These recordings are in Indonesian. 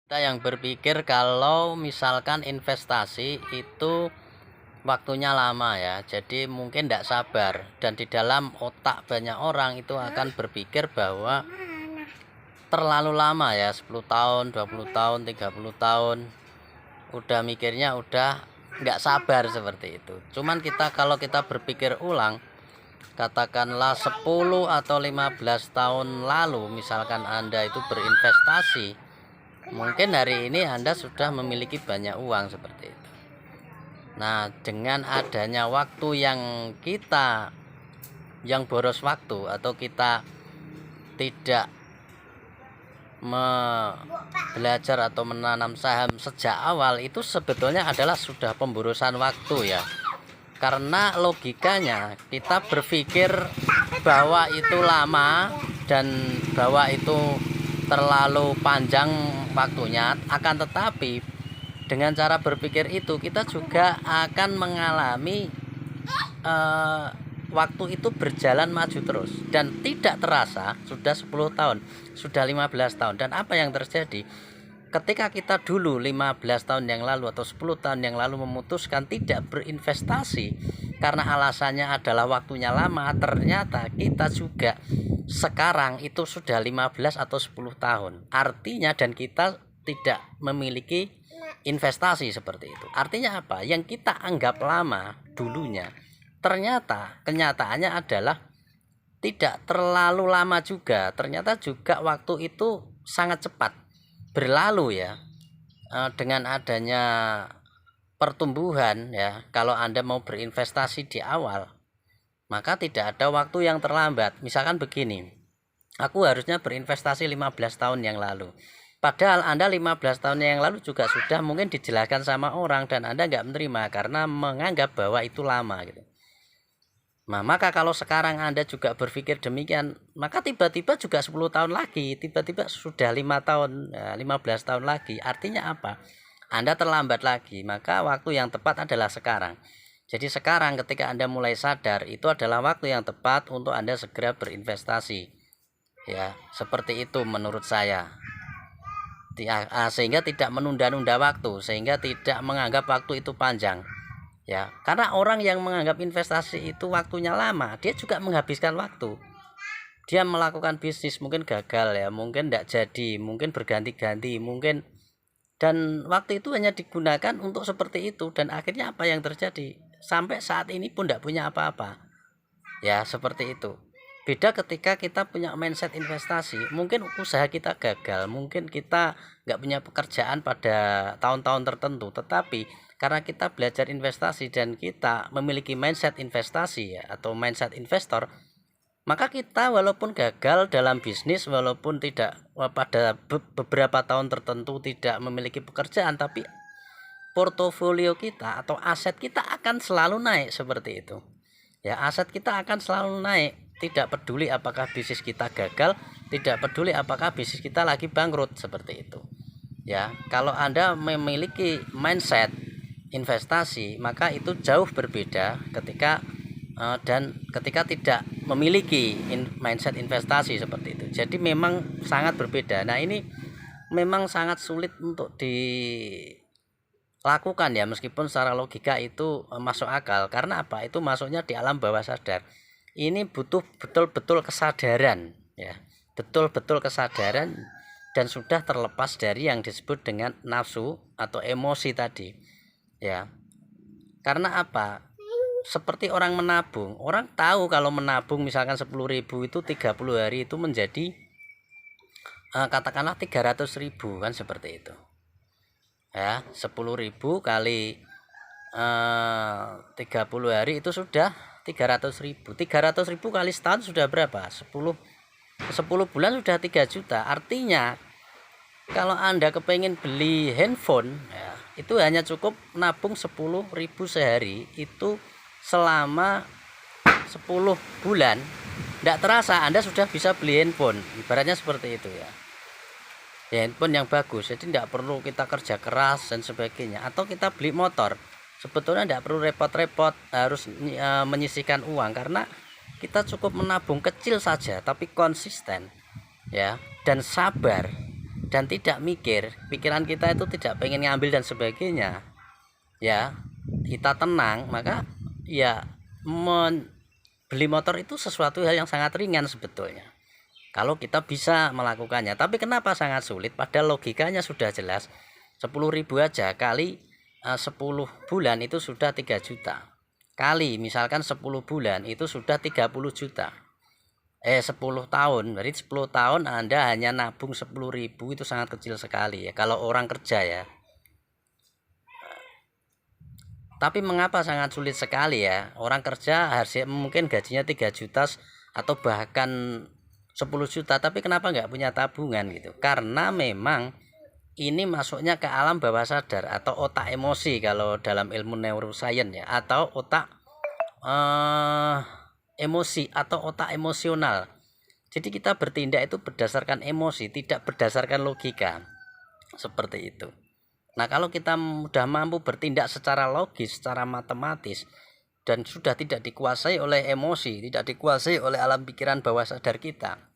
Kita yang berpikir kalau misalkan investasi itu waktunya lama ya, jadi mungkin tidak sabar, dan di dalam otak banyak orang itu akan berpikir bahwa terlalu lama ya, 10 tahun, 20 tahun, 30 tahun, udah mikirnya udah nggak sabar seperti itu. Cuman kalau kita berpikir ulang, katakanlah 10 atau 15 tahun lalu misalkan Anda itu berinvestasi, mungkin hari ini Anda sudah memiliki banyak uang seperti itu. Nah, dengan adanya waktu yang boros waktu, atau kita tidak belajar atau menanam saham sejak awal, itu sebetulnya adalah sudah pemborosan waktu ya. Karena logikanya kita berpikir bahwa itu lama dan bahwa itu terlalu panjang waktunya, akan tetapi dengan cara berpikir itu kita juga akan mengalami waktu itu berjalan maju terus, dan tidak terasa sudah 10 tahun, sudah 15 tahun. Dan apa yang terjadi ketika kita dulu 15 tahun yang lalu atau 10 tahun yang lalu memutuskan tidak berinvestasi karena alasannya adalah waktunya lama, ternyata kita juga sekarang itu sudah 15 atau 10 tahun artinya, dan kita tidak memiliki investasi seperti itu. Artinya apa? Yang kita anggap lama dulunya, ternyata kenyataannya adalah tidak terlalu lama juga. Ternyata juga waktu itu sangat cepat berlalu ya. Dengan adanya pertumbuhan ya, kalau Anda mau berinvestasi di awal, maka tidak ada waktu yang terlambat. Misalkan begini, aku harusnya berinvestasi 15 tahun yang lalu, padahal Anda 15 tahun yang lalu juga sudah mungkin dijelaskan sama orang dan Anda nggak menerima karena menganggap bahwa itu lama gitu. Nah, maka kalau sekarang Anda juga berpikir demikian, maka tiba-tiba juga 10 tahun lagi, tiba-tiba sudah 5 tahun, 15 tahun lagi. Artinya apa? Anda terlambat lagi. Maka waktu yang tepat adalah sekarang. Jadi sekarang ketika Anda mulai sadar, itu adalah waktu yang tepat untuk Anda segera berinvestasi. Ya, seperti itu menurut saya. Sehingga tidak menunda-nunda waktu, sehingga tidak menganggap waktu itu panjang. Ya, karena orang yang menganggap investasi itu waktunya lama, dia juga menghabiskan waktu. Dia melakukan bisnis mungkin gagal ya, mungkin tidak jadi, mungkin berganti-ganti, mungkin, dan waktu itu hanya digunakan untuk seperti itu, dan akhirnya apa yang terjadi? Sampai saat ini pun tidak punya apa-apa. Ya, seperti itu. Beda ketika kita punya mindset investasi, mungkin usaha kita gagal, mungkin kita nggak punya pekerjaan pada tahun-tahun tertentu, tetapi karena kita belajar investasi dan kita memiliki mindset investasi ya, atau mindset investor, maka kita walaupun gagal dalam bisnis, walaupun tidak pada beberapa tahun tertentu tidak memiliki pekerjaan, tapi portofolio kita atau aset kita akan selalu naik seperti itu. Ya, aset kita akan selalu naik, tidak peduli apakah bisnis kita gagal, tidak peduli apakah bisnis kita lagi bangkrut, seperti itu. Ya, kalau Anda memiliki mindset investasi, maka itu jauh berbeda ketika tidak memiliki mindset investasi seperti itu. Jadi memang sangat berbeda. Nah, ini memang sangat sulit untuk dilakukan ya, meskipun secara logika itu masuk akal. Karena apa? Itu masuknya di alam bawah sadar. Ini butuh betul-betul kesadaran ya, betul-betul kesadaran, dan sudah terlepas dari yang disebut dengan nafsu atau emosi tadi ya. Karena apa? Seperti orang menabung, orang tahu kalau menabung misalkan 10.000 itu 30 hari itu menjadi katakanlah 300.000 kan, seperti itu ya. 10.000 kali 30 hari itu sudah 300.000. 300.000 kali setahun sudah berapa? 10 bulan sudah 3 juta. Artinya kalau Anda kepengen beli handphone ya, itu hanya cukup nabung 10.000 sehari, itu selama 10 bulan, tidak terasa Anda sudah bisa beli handphone. Ibaratnya seperti itu ya. Ya, handphone yang bagus, jadi tidak perlu kita kerja keras dan sebagainya. Atau kita beli motor, sebetulnya tidak perlu repot-repot harus menyisihkan uang, karena kita cukup menabung kecil saja tapi konsisten ya, dan sabar, dan tidak mikir, pikiran kita itu tidak pengen ngambil dan sebagainya, ya kita tenang, maka ya beli motor itu sesuatu hal yang sangat ringan sebetulnya kalau kita bisa melakukannya. Tapi kenapa sangat sulit? Padahal logikanya sudah jelas. 10.000 aja kali 10 bulan itu sudah 3 juta. Kali misalkan 10 bulan itu sudah 30 juta. 10 tahun, berarti 10 tahun Anda hanya nabung 10.000, itu sangat kecil sekali ya kalau orang kerja ya. Tapi mengapa sangat sulit sekali ya? Orang kerja harusnya mungkin gajinya 3 juta atau bahkan 10 juta, tapi kenapa nggak punya tabungan gitu? Karena memang ini masuknya ke alam bawah sadar atau otak emosi kalau dalam ilmu neuroscience ya, atau otak emosi atau otak emosional. Jadi kita bertindak itu berdasarkan emosi, tidak berdasarkan logika. Seperti itu. Nah, kalau kita sudah mampu bertindak secara logis, secara matematis, dan sudah tidak dikuasai oleh emosi, tidak dikuasai oleh alam pikiran bawah sadar kita,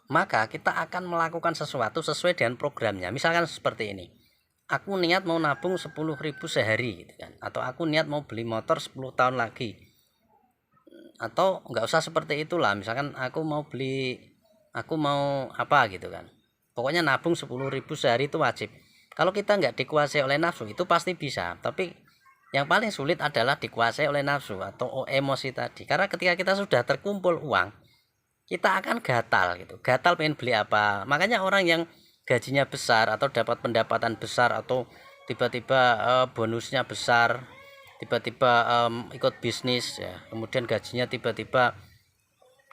maka kita akan melakukan sesuatu sesuai dengan programnya. Misalkan seperti ini, aku niat mau nabung 10.000 sehari gitu kan, atau aku niat mau beli motor 10 tahun lagi, atau nggak usah seperti itulah, misalkan aku mau apa gitu kan, pokoknya nabung 10.000 sehari itu wajib. Kalau kita nggak dikuasai oleh nafsu itu pasti bisa, tapi yang paling sulit adalah dikuasai oleh nafsu atau emosi tadi. Karena ketika kita sudah terkumpul uang, kita akan gatal gitu, gatal pengen beli apa. Makanya orang yang gajinya besar atau dapat pendapatan besar atau tiba-tiba bonusnya besar, tiba-tiba ikut bisnis ya, kemudian gajinya tiba-tiba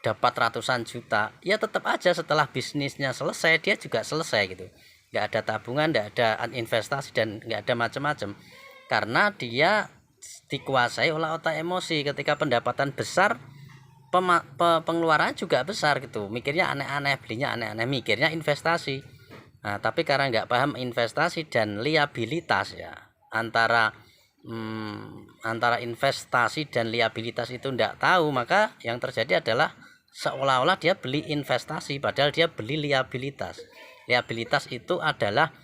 dapat ratusan juta, ya tetap aja setelah bisnisnya selesai dia juga selesai gitu, nggak ada tabungan, nggak ada investasi, dan nggak ada macam-macam, karena dia dikuasai oleh otak emosi. Ketika pendapatan besar, pengeluaran juga besar gitu, mikirnya aneh-aneh, belinya aneh-aneh, mikirnya investasi. Nah, tapi karena nggak paham investasi dan liabilitas ya, antara investasi dan liabilitas itu nggak tahu, maka yang terjadi adalah seolah-olah dia beli investasi padahal dia beli liabilitas. Liabilitas itu adalah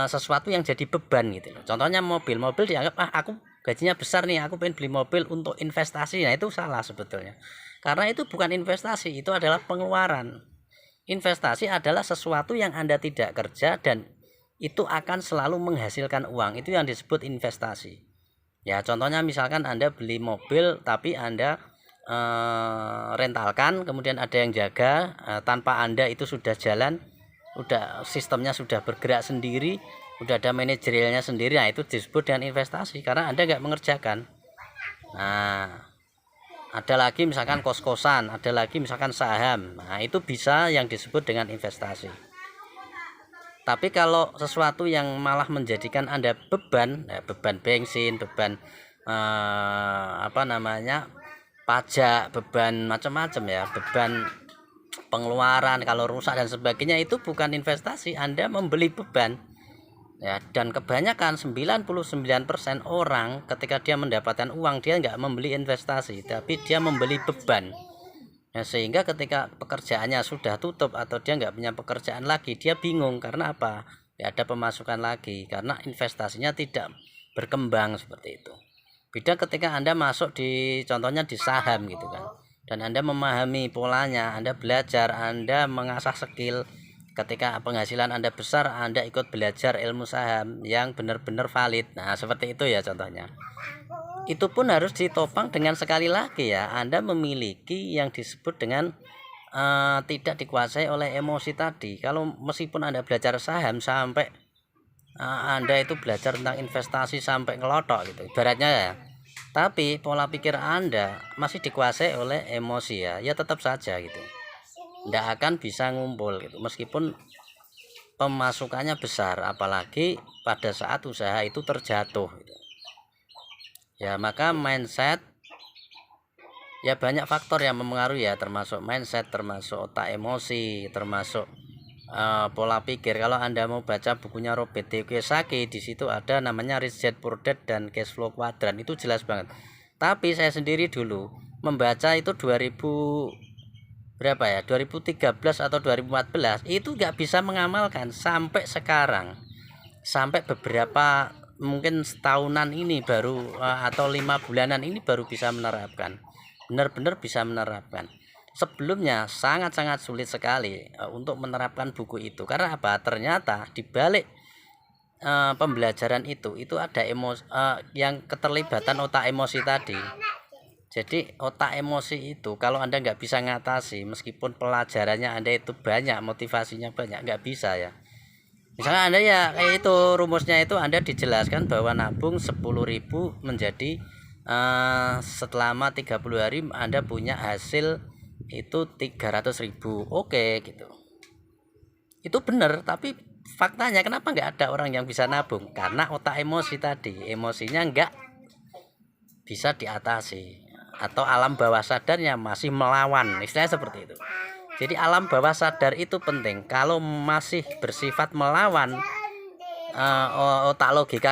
sesuatu yang jadi beban gitu loh. Contohnya mobil dianggap aku gajinya besar nih, aku pengen beli mobil untuk investasi. Nah, itu salah sebetulnya, karena itu bukan investasi, itu adalah pengeluaran. Investasi adalah sesuatu yang Anda tidak kerja dan itu akan selalu menghasilkan uang, itu yang disebut investasi ya. Contohnya misalkan Anda beli mobil tapi Anda rentalkan, kemudian ada yang jaga, tanpa Anda itu sudah jalan, udah sistemnya sudah bergerak sendiri, udah ada manajerialnya sendiri. Nah, itu disebut dengan investasi karena Anda nggak mengerjakan. Nah, ada lagi misalkan kos-kosan, ada lagi misalkan saham. Nah, itu bisa yang disebut dengan investasi. Tapi kalau sesuatu yang malah menjadikan Anda beban, beban bensin, beban pajak, beban macam-macam ya, beban pengeluaran kalau rusak dan sebagainya, itu bukan investasi, Anda membeli beban ya. Dan kebanyakan 99% orang ketika dia mendapatkan uang, dia nggak membeli investasi tapi dia membeli beban ya. Sehingga ketika pekerjaannya sudah tutup atau dia nggak punya pekerjaan lagi, dia bingung karena apa, ya ada pemasukan lagi karena investasinya tidak berkembang. Seperti itu. Beda ketika Anda masuk contohnya di saham gitu kan, dan Anda memahami polanya, Anda belajar, Anda mengasah skill. Ketika penghasilan Anda besar, Anda ikut belajar ilmu saham yang benar-benar valid. Nah, seperti itu ya contohnya. Itu pun harus ditopang dengan, sekali lagi ya, Anda memiliki yang disebut dengan tidak dikuasai oleh emosi tadi. Kalau meskipun Anda belajar saham sampai Anda itu belajar tentang investasi sampai ngelotok gitu ibaratnya ya, tapi pola pikir Anda masih dikuasai oleh emosi ya tetap saja gitu, tidak akan bisa ngumpul gitu meskipun pemasukannya besar, apalagi pada saat usaha itu terjatuh gitu. Ya, maka mindset ya banyak faktor yang mempengaruhi ya, termasuk mindset, termasuk otak emosi, termasuk pola pikir. Kalau Anda mau baca bukunya Robert T. Kiyosaki, di situ ada namanya Rich Dad Poor Dad dan Cash Flow Quadrant, itu jelas banget. Tapi saya sendiri dulu membaca itu 2000 berapa ya, 2013 atau 2014 itu nggak bisa mengamalkan sampai sekarang, sampai beberapa mungkin setahunan ini baru atau 5 bulanan ini baru bisa menerapkan, benar-benar bisa menerapkan. Sebelumnya sangat-sangat sulit sekali untuk menerapkan buku itu. Karena apa? Ternyata di balik pembelajaran itu ada emosi, yang keterlibatan otak emosi tadi. Jadi otak emosi itu kalau Anda nggak bisa ngatasi, meskipun pelajarannya Anda itu banyak, motivasinya banyak, nggak bisa ya. Misalnya Anda ya kayak itu rumusnya itu Anda dijelaskan bahwa nabung 10.000 menjadi selama 30 hari Anda punya hasil itu 300.000. Oke gitu. Itu benar, tapi faktanya kenapa nggak ada orang yang bisa nabung? Karena otak emosi tadi, emosinya nggak bisa diatasi, atau alam bawah sadarnya masih melawan, istilahnya seperti itu. Jadi alam bawah sadar itu penting. Kalau masih bersifat melawan otak logika